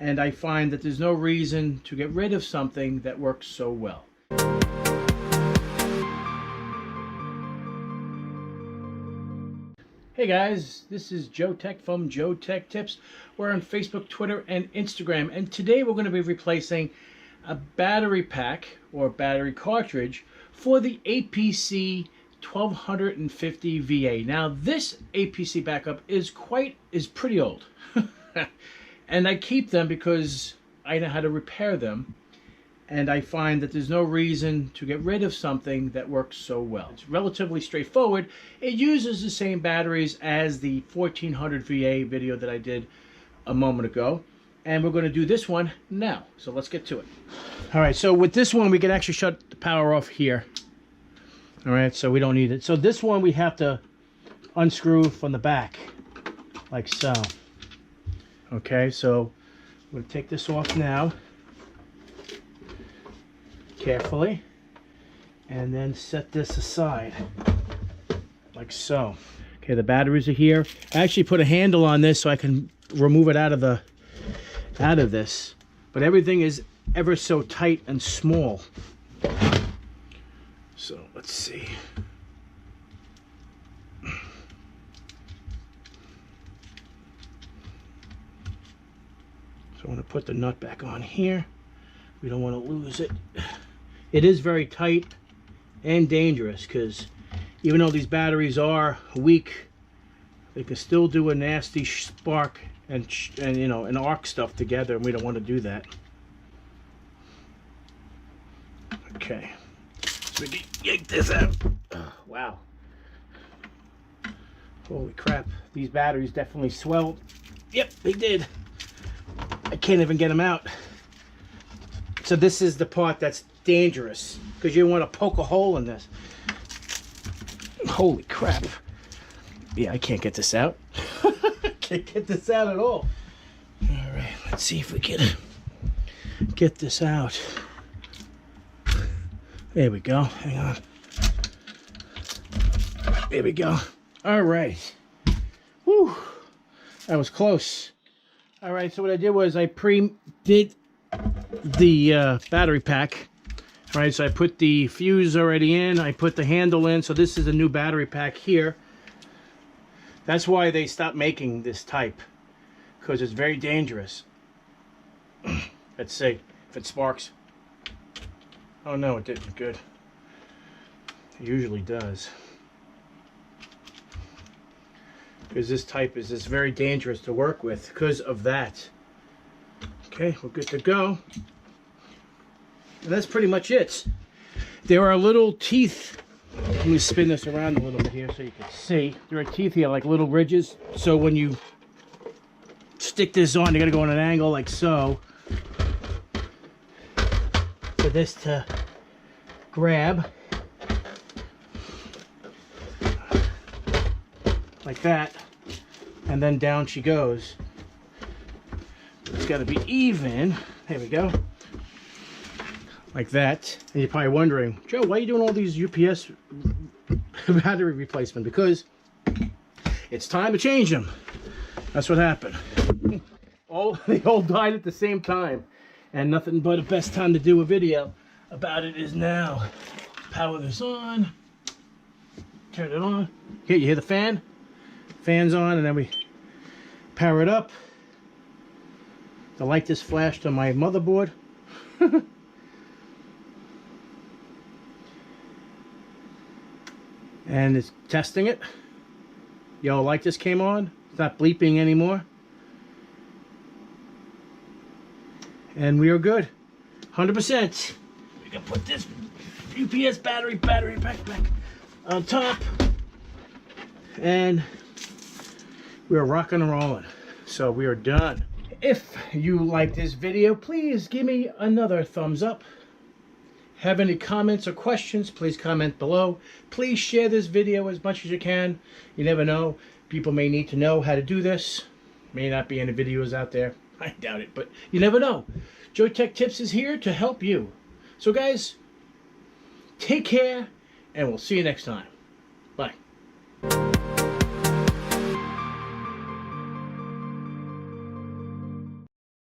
and I find that there's no reason to get rid of something that works so well. Hey guys, this is Joe Tech from JoeteckTips. We're on Facebook, Twitter, and Instagram, and today we're going to be replacing a battery pack or battery cartridge for the APC 1250 VA. Now this APC backup is pretty old. And I keep them because I know how to repair them, and I find that there's no reason to get rid of something that works so well. It's relatively straightforward. It uses the same batteries as the 1400 VA video that I did a moment ago, and we're going to do this one now. So let's get to it. All right, so with this one we can actually shut the power off here. All right, so we don't need it. So this one we have to unscrew from the back like so. Okay, so I'm going to take this off now carefully, and then set this aside like so. Okay, the batteries are here. I actually put a handle on this so I can remove it out of this, but everything is ever so tight and small. So let's see. So I'm going to put the nut back on here. We don't want to lose it. It is very tight and dangerous because even though these batteries are weak, they can still do a nasty spark and you know, and arc stuff together, and we don't want to do that. Okay, so we can yank this out. Wow. Holy crap, these batteries definitely swelled. Yep, they did. I can't even get them out. So this is the part that's dangerous, because you want to poke a hole in this. Holy crap. Yeah, I can't get this out. Can't get this out at all. All right, let's see if we can get this out. There we go. Hang on. There we go. All right. Whew. That was close. All right, so what I did was I pre-did the battery pack. All right, so I put the fuse already in, I put the handle in, so this is a new battery pack here. That's why they stopped making this type, because it's very dangerous. Let's see if it sparks. Oh no, it didn't. Good. It usually does. Because this type is very dangerous to work with because of that. Okay, we're good to go. And that's pretty much it. There are little teeth. Let me spin this around a little bit here so you can see. There are teeth here, like little ridges. So when you stick this on, you gotta go on an angle like so for this to grab. Like that. And then down she goes. It's gotta be even. There we go. Like that. And you're probably wondering, Joe, why are you doing all these UPS battery replacement? Because it's time to change them. That's what happened. They all died at the same time. And nothing but the best time to do a video about it is now. Power this on. Turn it on. Here, you hear the fan? Fan's on, and then we power it up. The light just flashed on my motherboard. And it's testing it. Yellow light just came on. It's not bleeping anymore. And we are good. 100%. We can put this UPS battery pack back on top. And we are rocking and rolling. So we are done. If you like this video, please give me another thumbs up. Have any comments or questions, please comment below. Please share this video as much as you can. You never know. People may need to know how to do this. May not be any videos out there. I doubt it, but you never know. JoeteckTips is here to help you. So guys, take care, and we'll see you next time. Bye.